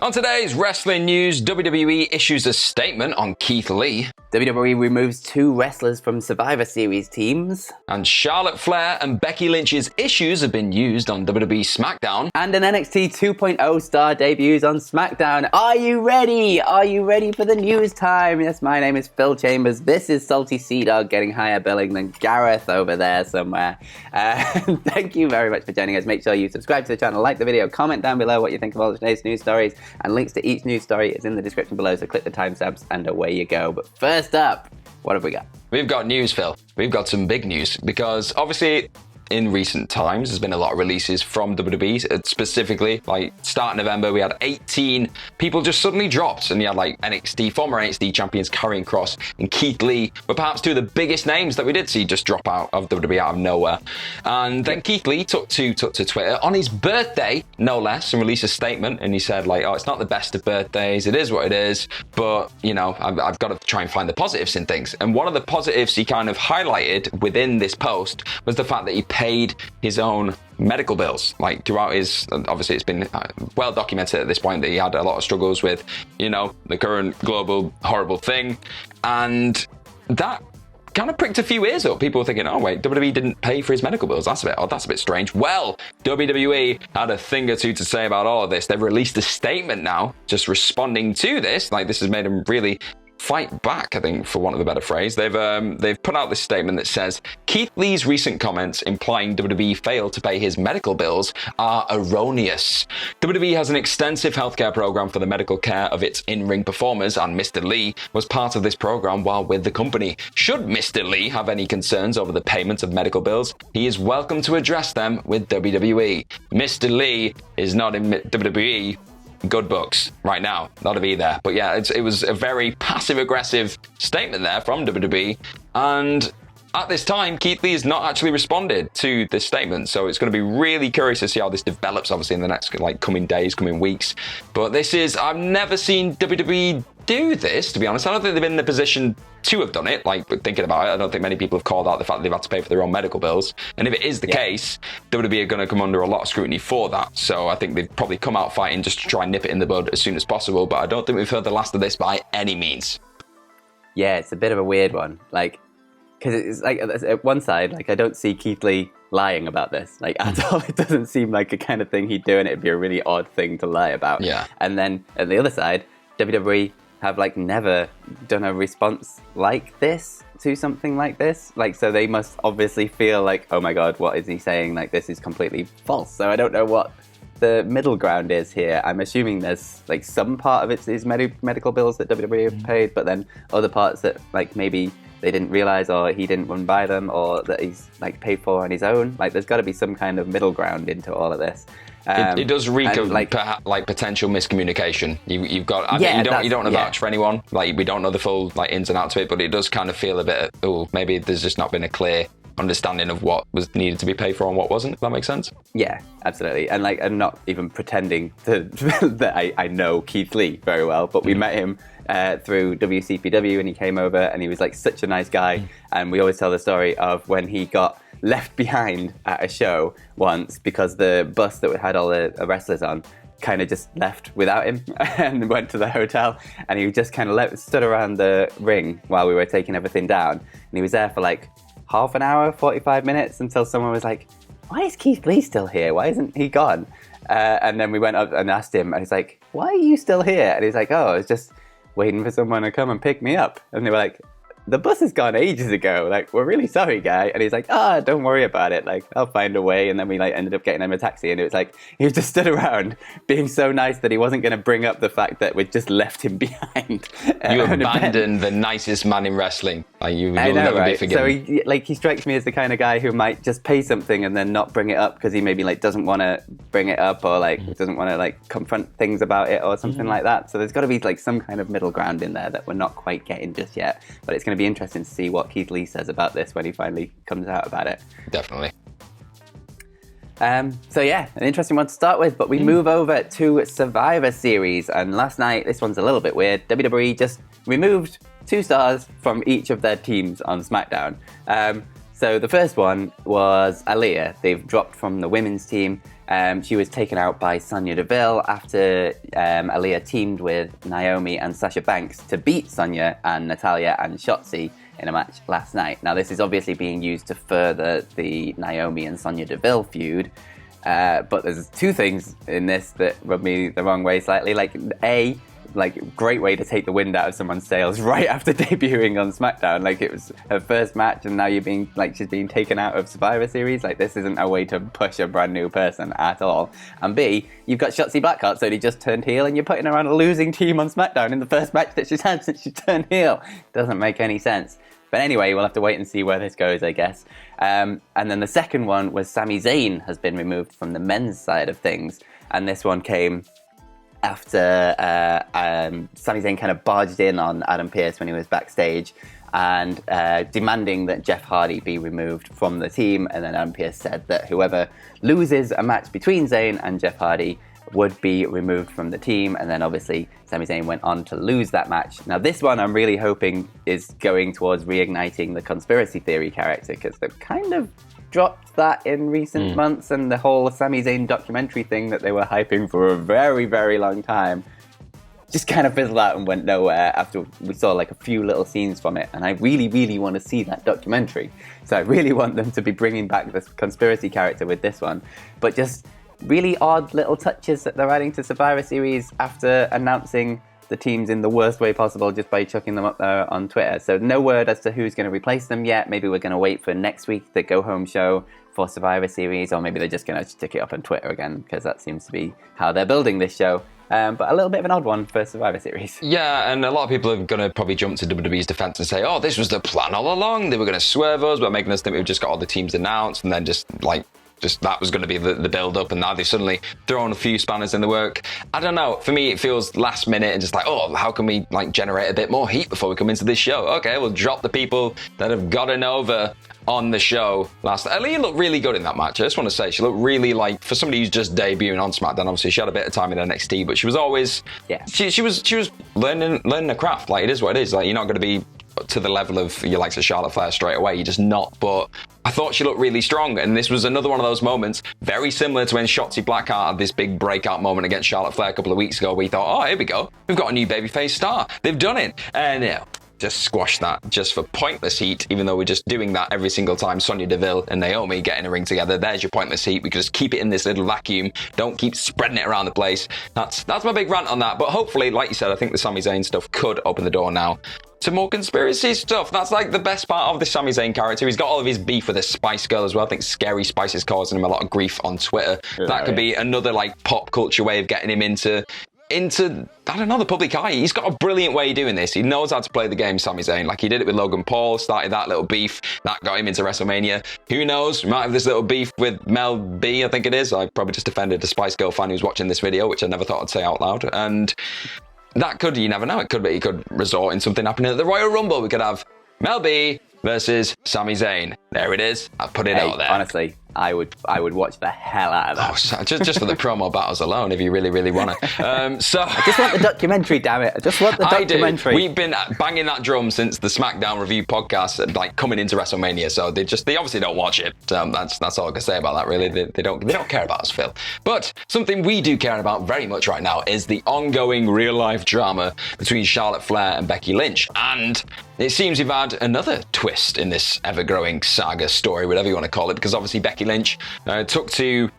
On today's wrestling news, WWE issues a statement on Keith Lee. WWE removes 2 wrestlers from Survivor Series teams. And Charlotte Flair and Becky Lynch's issues have been used on WWE SmackDown. And an NXT 2.0 star debuts on SmackDown. Are you ready? Are you ready for the news time? Yes, my name is Phil Chambers. This is Salty Sea Dog getting higher billing than Gareth over there somewhere. Thank you very much for joining us. Make sure you subscribe to the channel, like the video, comment down below what you think of all today's news stories, and links to each news story is in the description below, so click the timestamps and away you go. But first up, what have we got? We've got news, Phil. We've got some big news because obviously in recent times there's been a lot of releases from WWE. Specifically, like start November, we had 18 people just suddenly dropped, and you had like former NXT champions Karrion Kross and Keith Lee were perhaps 2 of the biggest names that we did see just drop out of WWE out of nowhere. And then Keith Lee took to Twitter on his birthday, no less, and released a statement, and he said like, oh, it's not the best of birthdays, it is what it is, but you know, I've got to try and find the positives in things. And one of the positives he kind of highlighted within this post was the fact that he paid his own medical bills. Like throughout his, obviously it's been well documented at this point that he had a lot of struggles with, you know, the current global horrible thing, and that kind of pricked a few ears up. People were thinking, oh wait, WWE didn't pay for his medical bills. That's a bit strange. Well, WWE had a thing or two to say about all of this. They've released a statement now, just responding to this. Like this has made them really fight back, I think, for want of a better phrase. They've put out this statement that says, Keith Lee's recent comments implying WWE failed to pay his medical bills are erroneous. WWE has an extensive healthcare program for the medical care of its in-ring performers, and Mr. Lee was part of this program while with the company. Should Mr. Lee have any concerns over the payment of medical bills, he is welcome to address them with WWE. Mr. Lee is not in WWE good books right now, not to be there. But yeah, it was a very passive-aggressive statement there from WWE, and at this time, Keith Lee has not actually responded to this statement, so it's going to be really curious to see how this develops, obviously, in the next coming days, coming weeks. But I've never seen WWE do this, to be honest. I don't think they've been in the position to have done it, like, thinking about it. I don't think many people have called out the fact that they've had to pay for their own medical bills. And if it is the case, WWE are going to come under a lot of scrutiny for that. So I think they've probably come out fighting just to try and nip it in the bud as soon as possible. But I don't think we've heard the last of this by any means. Yeah, it's a bit of a weird one. Like, because it's like, at one side, like, I don't see Keith Lee lying about this, like, at all. It doesn't seem like a kind of thing he'd do, and it'd be a really odd thing to lie about. Yeah. And then at the other side, WWE have like never done a response like this to something like this. Like, so they must obviously feel like, oh my God, what is he saying? Like, this is completely false. So I don't know what the middle ground is here. I'm assuming there's like some part of it's these medical bills that WWE have paid, but then other parts that like maybe they didn't realize, or he didn't want to buy them, or that he's like paid for on his own. Like, there's got to be some kind of middle ground into all of this. It does reek of like potential miscommunication. You don't want to vouch for anyone. Like, we don't know the full like ins and outs of it, but it does kind of feel a bit, oh, maybe there's just not been a clear understanding of what was needed to be paid for and what wasn't, if that makes sense. Yeah, absolutely. And like, I'm not even pretending that I know Keith Lee very well, but we met him through WCPW, and he came over and he was like such a nice guy. And we always tell the story of when he got left behind at a show once because the bus that had all the wrestlers on kind of just left without him and went to the hotel, and he just kind of stood around the ring while we were taking everything down, and he was there for like half an hour, 45 minutes, until someone was like, why is Keith Lee still here? Why isn't he gone? And then we went up and asked him, and he's like, why are you still here? And he's like, oh, I was just waiting for someone to come and pick me up. And they were like, the bus has gone ages ago. Like, we're really sorry, guy. And he's like, don't worry about it. Like, I'll find a way. And then we like ended up getting him a taxi. And it was like, he just stood around being so nice that he wasn't going to bring up the fact that we'd just left him behind. You abandoned the nicest man in wrestling. Like, you'll never be forgiven. So he strikes me as the kind of guy who might just pay something and then not bring it up because he maybe like doesn't want to bring it up, or like doesn't want to like confront things about it or something like that. So there's got to be like some kind of middle ground in there that we're not quite getting just yet. But it's going to be interesting to see what Keith Lee says about this when he finally comes out about it. Definitely. So yeah, an interesting one to start with, but we move over to Survivor Series, and last night, this one's a little bit weird, WWE just removed 2 stars from each of their teams on SmackDown. So the first one was Aaliyah. They've dropped from the women's team, She was taken out by Sonya Deville after Aaliyah teamed with Naomi and Sasha Banks to beat Sonya and Natalya and Shotzi in a match last night. Now, this is obviously being used to further the Naomi and Sonya Deville feud, but there's two things in this that rub me the wrong way slightly. Great way to take the wind out of someone's sails right after debuting on SmackDown. Like, it was her first match and now she's being taken out of Survivor Series. Like, this isn't a way to push a brand new person at all. And B, you've got Shotzi Blackheart, so he just turned heel and you're putting her on a losing team on SmackDown in the first match that she's had since she turned heel. Doesn't make any sense. But anyway, we'll have to wait and see where this goes, I guess. And then the second one was Sami Zayn has been removed from the men's side of things. And this one came after Sami Zayn kind of barged in on Adam Pearce when he was backstage and demanding that Jeff Hardy be removed from the team. And then Adam Pearce said that whoever loses a match between Zayn and Jeff Hardy would be removed from the team. And then obviously Sami Zayn went on to lose that match. Now this one I'm really hoping is going towards reigniting the conspiracy theory character, because they've kind of dropped that in recent months, and the whole Sami Zayn documentary thing that they were hyping for a very, very long time just kind of fizzled out and went nowhere after we saw like a few little scenes from it. And I really, really want to see that documentary. So I really want them to be bringing back this conspiracy character with this one. But just really odd little touches that they're adding to Survivor Series after announcing the teams in the worst way possible just by chucking them up there on Twitter. So no word as to who's going to replace them yet. Maybe we're going to wait for next week, the go-home show for Survivor Series, or maybe they're just going to stick it up on Twitter again, because that seems to be how they're building this show. But a little bit of an odd one for Survivor Series. Yeah, and a lot of people are going to probably jump to WWE's defense and say, oh, this was the plan all along. They were going to swerve us by making us think we've just got all the teams announced, and then just that was going to be the build-up, and now they've suddenly thrown a few spanners in the work. I don't know. For me, it feels last minute and just like, oh, how can we generate a bit more heat before we come into this show? Okay, we'll drop the people that have gotten over on the show last. Aaliyah looked really good in that match. I just want to say, she looked really for somebody who's just debuting on SmackDown. Obviously, she had a bit of time in NXT, but she was always, she was learning the craft. Like, it is what it is. Like, you're not going to be to the level of your likes of Charlotte Flair straight away. You're just not. But I thought she looked really strong, and this was another one of those moments very similar to when Shotzi Blackheart had this big breakout moment against Charlotte Flair a couple of weeks ago, where you thought, oh, here we go, we've got a new babyface star, they've done it. And just squash that just for pointless heat, even though we're just doing that every single time Sonya Deville and Naomi get in a ring together. There's your pointless heat. We could just keep it in this little vacuum. Don't keep spreading it around the place. That's my big rant on that. But hopefully, like you said, I think the Sami Zayn stuff could open the door now to more conspiracy stuff. That's like the best part of the Sami Zayn character. He's got all of his beef with a Spice Girl as well. I think Scary Spice is causing him a lot of grief on Twitter. That could be another pop culture way of getting him into I don't know, the public eye. He's got a brilliant way of doing this. He knows how to play the game, Sami Zayn. Like, he did it with Logan Paul, started that little beef, that got him into WrestleMania. Who knows? We might have this little beef with Mel B, I think it is. I probably just offended a Spice Girl fan who's watching this video, which I never thought I'd say out loud. And that could, you never know. It could be, he could resort in something happening at the Royal Rumble. We could have Mel B versus Sami Zayn. There it is. I've put it out there. Honestly, I would watch the hell out of that. Oh, just for the promo battles alone, if you really, really want to. So I just want the documentary, damn it. I just want the documentary. We've been banging that drum since the SmackDown review podcast, coming into WrestleMania. So they obviously don't watch it. That's all I can say about that, really. They don't care about us, Phil. But something we do care about very much right now is the ongoing real-life drama between Charlotte Flair and Becky Lynch. And it seems we've had another twist in this ever-growing saga story, whatever you want to call it, because obviously Becky Lynch took to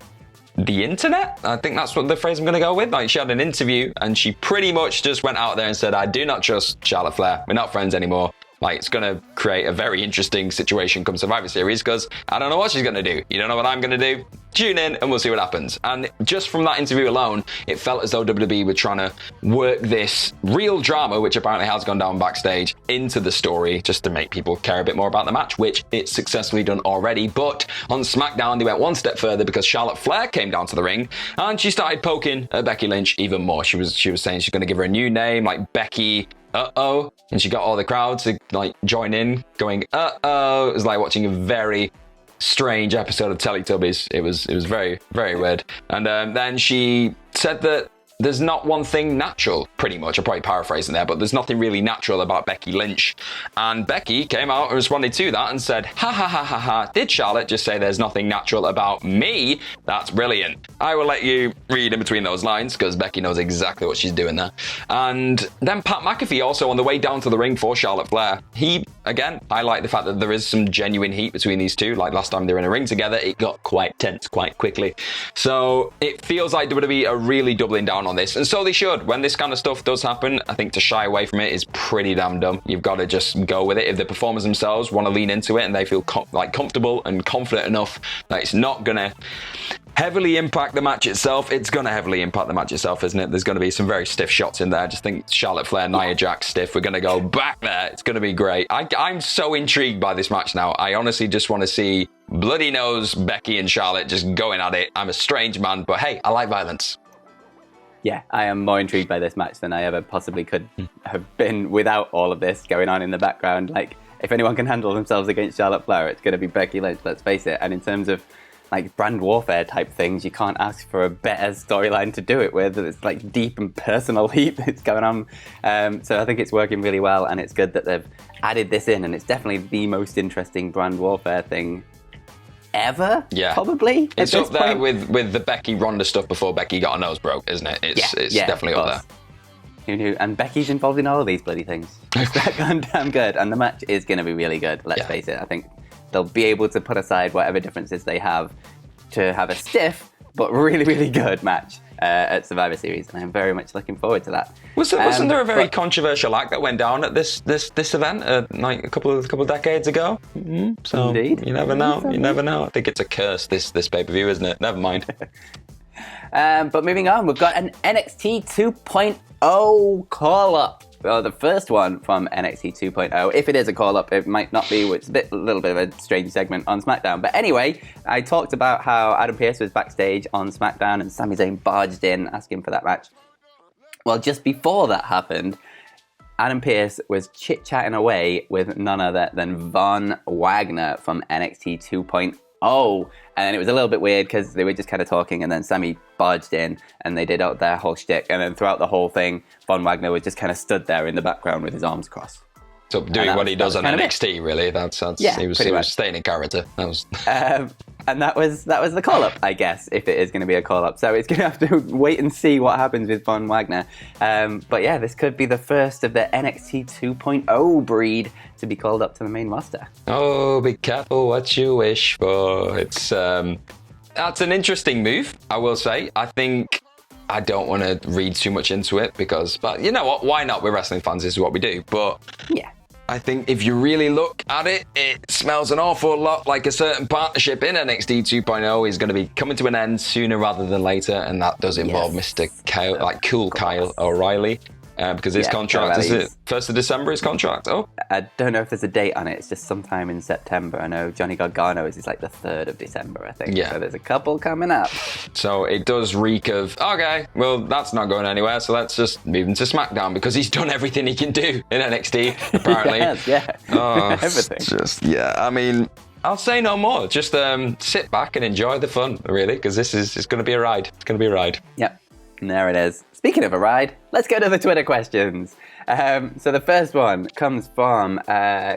the internet. I think that's what the phrase I'm going to go with. She had an interview and she pretty much just went out there and said, I do not trust Charlotte Flair. We're not friends anymore. It's going to create a very interesting situation come Survivor Series, because I don't know what she's going to do. You don't know what I'm going to do? Tune in and we'll see what happens. And just from that interview alone, it felt as though WWE were trying to work this real drama, which apparently has gone down backstage, into the story just to make people care a bit more about the match, which it's successfully done already. But on SmackDown, they went one step further, because Charlotte Flair came down to the ring and she started poking at Becky Lynch even more. She was saying she's going to give her a new name, like Becky Uh-oh. And she got all the crowd to join in, going, uh-oh. It was like watching a very strange episode of Teletubbies. It was very, very weird. And then she said that there's not one thing natural, pretty much. I'm probably paraphrasing there, but there's nothing really natural about Becky Lynch. And Becky came out and responded to that and said, ha ha ha ha ha, did Charlotte just say there's nothing natural about me? That's brilliant. I will let you read in between those lines, because Becky knows exactly what she's doing there. And then Pat McAfee also, on the way down to the ring for Charlotte Flair, he, again, highlighted the fact that there is some genuine heat between these two. Like last time they were in a ring together, it got quite tense quite quickly. So it feels like WWE are really doubling down on this, and so they should. When this kind of stuff does happen, I think to shy away from it is pretty damn dumb. You've got to just go with it. If the performers themselves want to lean into it and they feel comfortable and confident enough that it's not going to heavily impact the match itself, it's going to heavily impact the match itself, isn't it? There's going to be some very stiff shots in there. I just think Charlotte Flair, Nia Jax stiff. We're going to go back there. It's going to be great. I'm so intrigued by this match now. I honestly just want to see bloody nose Becky and Charlotte just going at it. I'm a strange man, but hey, I like violence. Yeah, I am more intrigued by this match than I ever possibly could have been without all of this going on in the background. Like, if anyone can handle themselves against Charlotte Flair, it's going to be Becky Lynch, let's face it. And in terms of like brand warfare type things, you can't ask for a better storyline to do it with. It's like deep and personal heat that's going on. So I think it's working really well, and it's good that they've added this in, and it's definitely the most interesting brand warfare thing ever, probably. It's up there with the Becky Ronda stuff before Becky got her nose broke, isn't it? It's definitely up there. Who knew? And Becky's involved in all of these bloody things. It's that goddamn good, and the match is going to be really good, let's face it. I think they'll be able to put aside whatever differences they have to have a stiff but really, really good match at Survivor Series, and I'm very much looking forward to that. Wasn't there a very controversial act that went down at this event like a couple of decades ago? Mm-hmm. So indeed. You never know. You never know. I think it's a curse, this pay-per-view, isn't it? Never mind. But moving on, we've got an NXT 2.0 call-up. Well, the first one from NXT 2.0, if it is a call-up, it might not be, which is a little bit of a strange segment on SmackDown. But anyway, I talked about how Adam Pearce was backstage on SmackDown and Sami Zayn barged in asking for that match. Well, just before that happened, Adam Pearce was chit-chatting away with none other than Von Wagner from NXT 2.0. And it was a little bit weird because they were just kind of talking, and then Sami barged in and they did out their whole shtick. And then throughout the whole thing, Von Wagner was just kind of stood there in the background with his arms crossed. So doing what he does on NXT, really. That's he was staying in character. That was and that was the call-up, I guess, if it is going to be a call-up. So it's going to have to wait and see what happens with Von Wagner. But yeah, this could be the first of the NXT 2.0 breed to be called up to the main roster. Oh, be careful what you wish for. It's that's an interesting move, I will say. I don't want to read too much into it but you know what? Why not? We're wrestling fans. This is what we do. But yeah. I think if you really look at it, it smells an awful lot like a certain partnership in NXT 2.0 is going to be coming to an end sooner rather than later, and that does involve Mr. Kyle, Cool Kyle O'Reilly. Because his contract, is it 1st of December, his contract? Oh, I don't know if there's a date on it. It's just sometime in September. I know Johnny Gargano's is like the 3rd of December, I think. Yeah. So there's a couple coming up. So it does reek of, okay, well, that's not going anywhere, so let's just move him to SmackDown because he's done everything he can do in NXT, apparently. Everything. I mean, I'll say no more. Just sit back and enjoy the fun, really, because it's going to be a ride. It's going to be a ride. Yep. And there it is. Speaking of a ride, let's go to the Twitter questions. So the first one comes from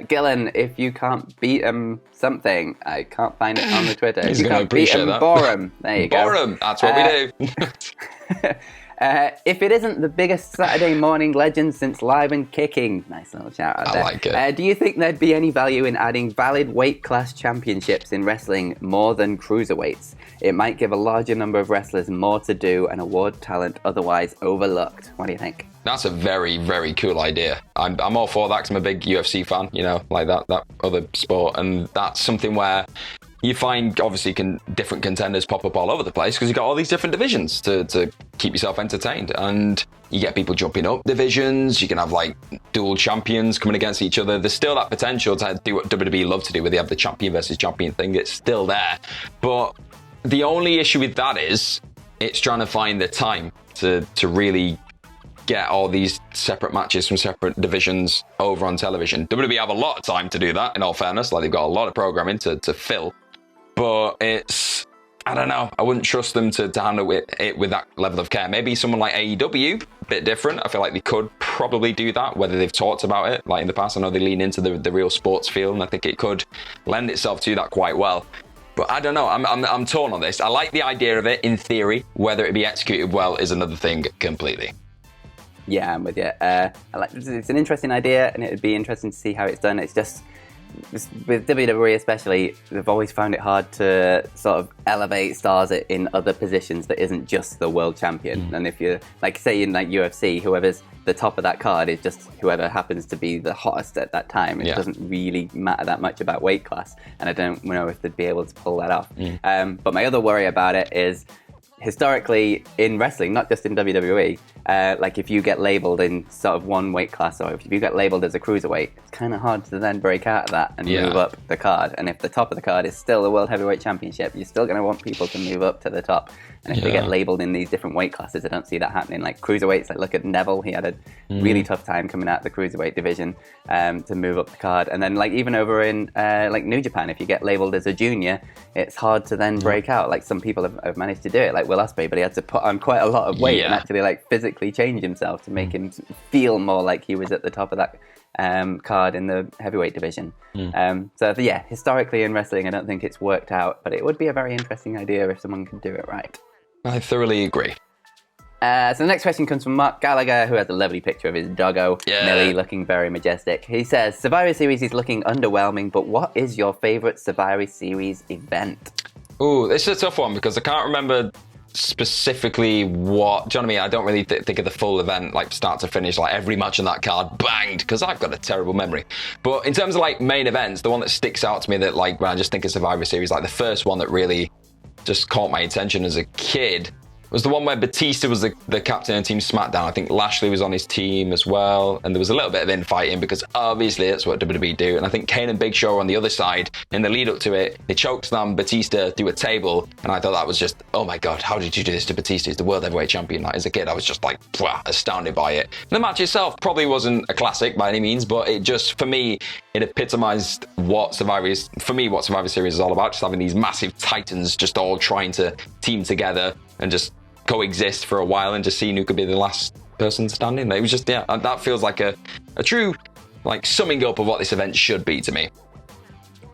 Gillen. If you can't beat him something, I can't find it on the Twitter. He's going to appreciate that. Borum. There you go. Borum. That's what we do. If it isn't the biggest Saturday morning legend since Live and Kicking, nice little shout out there. I like it. Do you think there'd be any value in adding valid weight class championships in wrestling more than cruiserweights? It might give a larger number of wrestlers more to do and award talent otherwise overlooked. What do you think? That's a very, very cool idea. I'm all for that because I'm a big UFC fan, like that other sport. And that's something where you find, obviously, different contenders pop up all over the place because you've got all these different divisions to keep yourself entertained. And you get people jumping up divisions. You can have, like, dual champions coming against each other. There's still that potential to do what WWE love to do, where they have the champion versus champion thing. It's still there. But the only issue with that is it's trying to find the time to really get all these separate matches from separate divisions over on television. WWE have a lot of time to do that, in all fairness. Like, they've got a lot of programming to fill. But I don't know. I wouldn't trust them to handle it with that level of care. Maybe someone like AEW, a bit different. I feel like they could probably do that, whether they've talked about it. Like in the past, I know they lean into the real sports feel, and I think it could lend itself to that quite well. But I don't know. I'm torn on this. I like the idea of it in theory. Whether it be executed well is another thing completely. Yeah, I'm with you. It's an interesting idea, and it would be interesting to see how it's done. It's just, with WWE especially, they've always found it hard to sort of elevate stars in other positions that isn't just the world champion. And if you're, like, say in like UFC, whoever's the top of that card is just whoever happens to be the hottest at that time. It doesn't really matter that much about weight class, and I don't know if they'd be able to pull that off. But my other worry about it is, historically in wrestling, not just in WWE, like if you get labeled in sort of one weight class, or if you get labeled as a cruiserweight, it's kind of hard to then break out of that and move up the card. And if the top of the card is still the World Heavyweight Championship, you're still going to want people to move up to the top. And if they get labeled in these different weight classes, I don't see that happening. Like cruiserweights, like look at Neville, he had a really tough time coming out of the cruiserweight division to move up the card. And then like even over in like New Japan, if you get labeled as a junior, it's hard to then break out. Like some people have managed to do it, like Will Ospreay, but he had to put on quite a lot of weight and actually like physically change himself to make him feel more like he was at the top of that card in the heavyweight division. So yeah, historically in wrestling, I don't think it's worked out, but it would be a very interesting idea if someone could do it right. I thoroughly agree. So the next question comes from Mark Gallagher, who has a lovely picture of his doggo, Millie, looking very majestic. He says, Survivor Series is looking underwhelming, but what is your favourite Survivor Series event? Ooh, this is a tough one because I can't remember specifically what, do you know what I mean? I don't really think of the full event, like start to finish, like every match on that card banged, because I've got a terrible memory. But in terms of like main events, the one that sticks out to me that like when I just think of Survivor Series, like the first one that really just caught my attention as a kid was the one where Batista was the captain of Team SmackDown. I think Lashley was on his team as well, and there was a little bit of infighting because obviously that's what WWE do. And I think Kane and Big Show were on the other side in the lead up to it. They chokeslammed Batista through a table, and I thought that was just, oh my god, how did you do this to Batista? He's the World Heavyweight Champion. Like, as a kid, I was just like, astounded by it. And the match itself probably wasn't a classic by any means, but it just, for me, it epitomized what Survivor Series is all about. Just having these massive titans just all trying to team together and just coexist for a while and just seeing who could be the last person standing. It was just, that feels like a true like summing up of what this event should be to me.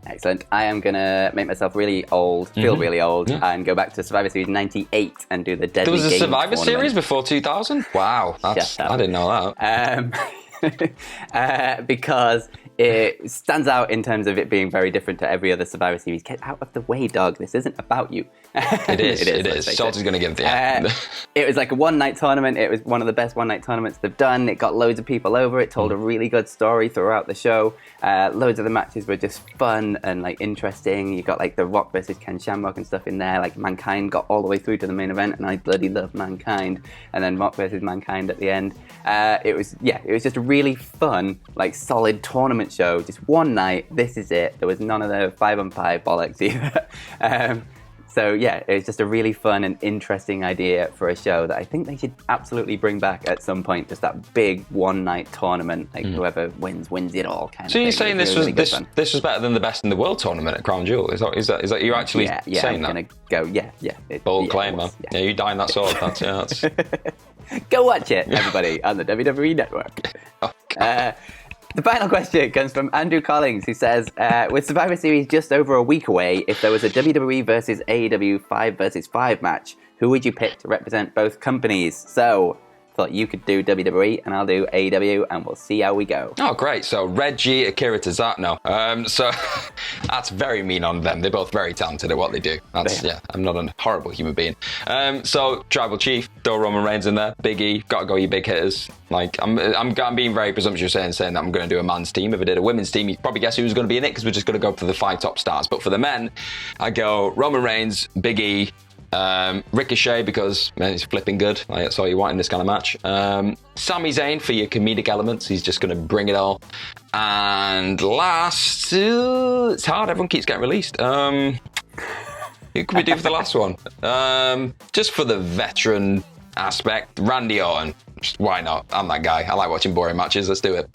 Excellent. I am going to make myself really old, feel really old, and go back to Survivor Series 98 and do the Deadly Game There was a Survivor tournament. Series before 2000? Wow, I didn't know that. Because it stands out in terms of it being very different to every other Survivor Series. Get out of the way, dog. This isn't about you. It is. Salty's going to give it the end. It was like a one-night tournament. It was one of the best one-night tournaments they've done. It got loads of people over. It told a really good story throughout the show. Loads of the matches were just fun and like interesting. You got like The Rock versus Ken Shamrock and stuff in there. Like Mankind got all the way through to the main event, and I bloody love Mankind. And then Rock versus Mankind at the end. It was just a really fun, like solid tournament show. Just one night. This is it. There was none of the 5-on-5 bollocks either. So yeah, it was just a really fun and interesting idea for a show that I think they should absolutely bring back at some point. Just that big one-night tournament, like whoever wins it all kind of thing. So you're saying this was better than the Best in the World tournament at Crown Jewel? Is that you're actually saying that? I'm gonna go. Bold claim, man. Yeah, you dying that sword. That's Go watch it, everybody, on the WWE Network. The final question comes from Andrew Collins, who says, with Survivor Series just over a week away, if there was a WWE versus AEW 5 versus 5 match, who would you pick to represent both companies? So, thought you could do WWE and I'll do AEW, and we'll see how we go. Oh, great. So Reggie, Akira Tozawa. So that's very mean on them. They're both very talented at what they do. I'm not a horrible human being. So Tribal Chief, throw Roman Reigns in there. Big E, gotta go, you big hitters. Like, I'm saying very presumptuous saying that I'm going to do a man's team. If I did a women's team, you'd probably guess who's going to be in it, because we're just going to go for the 5 top stars. But for the men, I go Roman Reigns, Big E, Ricochet, because man, he's flipping good. That's all you want in this kind of match. Sami Zayn for your comedic elements. He's just going to bring it all. And last, it's hard. Everyone keeps getting released. Who could we do for the last one? Just for the veteran aspect, Randy Orton. Just, why not? I'm that guy. I like watching boring matches. Let's do it.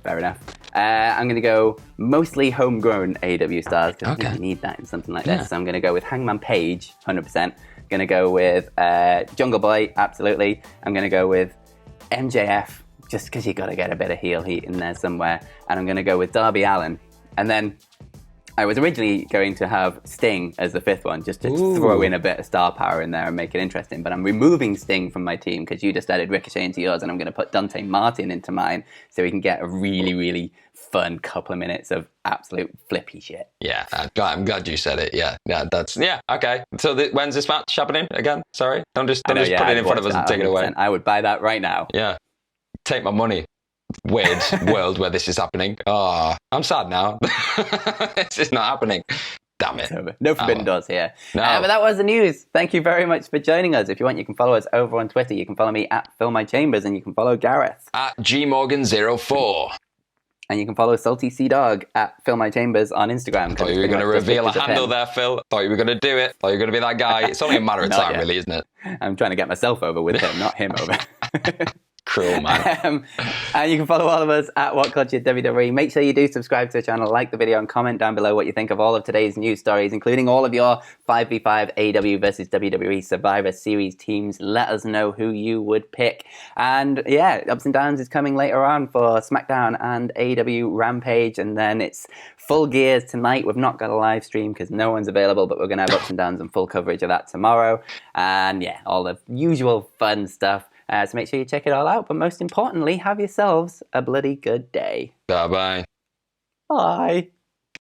Fair enough. I'm going to go mostly homegrown AEW stars because I think you need that in something like this. So I'm going to go with Hangman Page, 100%. Going to go with Jungle Boy, absolutely. I'm going to go with MJF, just because you got to get a bit of heel heat in there somewhere. And I'm going to go with Darby Allin. And then I was originally going to have Sting as the fifth one, just to throw in a bit of star power in there and make it interesting. But I'm removing Sting from my team because you just added Ricochet into yours, and I'm going to put Dante Martin into mine so we can get a really, really fun couple of minutes of absolute flippy shit. Yeah, I'm glad you said it. Yeah, okay. So when's this match happening again? Sorry, don't just put it in front of us and take it away. I would buy that right now. Yeah, take my money. Weird world where this is happening. Oh, I'm sad now. This is not happening. Damn it. No forbidden doors here. No. But that was the news. Thank you very much for joining us. If you want, you can follow us over on Twitter. You can follow me at FillMyChambers, and you can follow Gareth at GMorgan04. And you can follow Salty Sea Dog at FillMyChambers on Instagram. I thought you were going to reveal a handle there, Phil. Thought you were going to do it. Thought you were going to be that guy. It's only a matter of time, really, isn't it? I'm trying to get myself over with him, not him over. Cruel, man. And you can follow all of us at WhatCulture WWE. Make sure you do subscribe to the channel, like the video, and comment down below what you think of all of today's news stories, including all of your 5v5 AEW versus WWE Survivor Series teams. Let us know who you would pick. And yeah, Ups and Downs is coming later on for SmackDown and AEW Rampage, and then it's full gears tonight. We've not got a live stream because no one's available, but we're going to have Ups and Downs and full coverage of that tomorrow. And yeah, all the usual fun stuff. So make sure you check it all out. But most importantly, have yourselves a bloody good day. Bye-bye. Bye.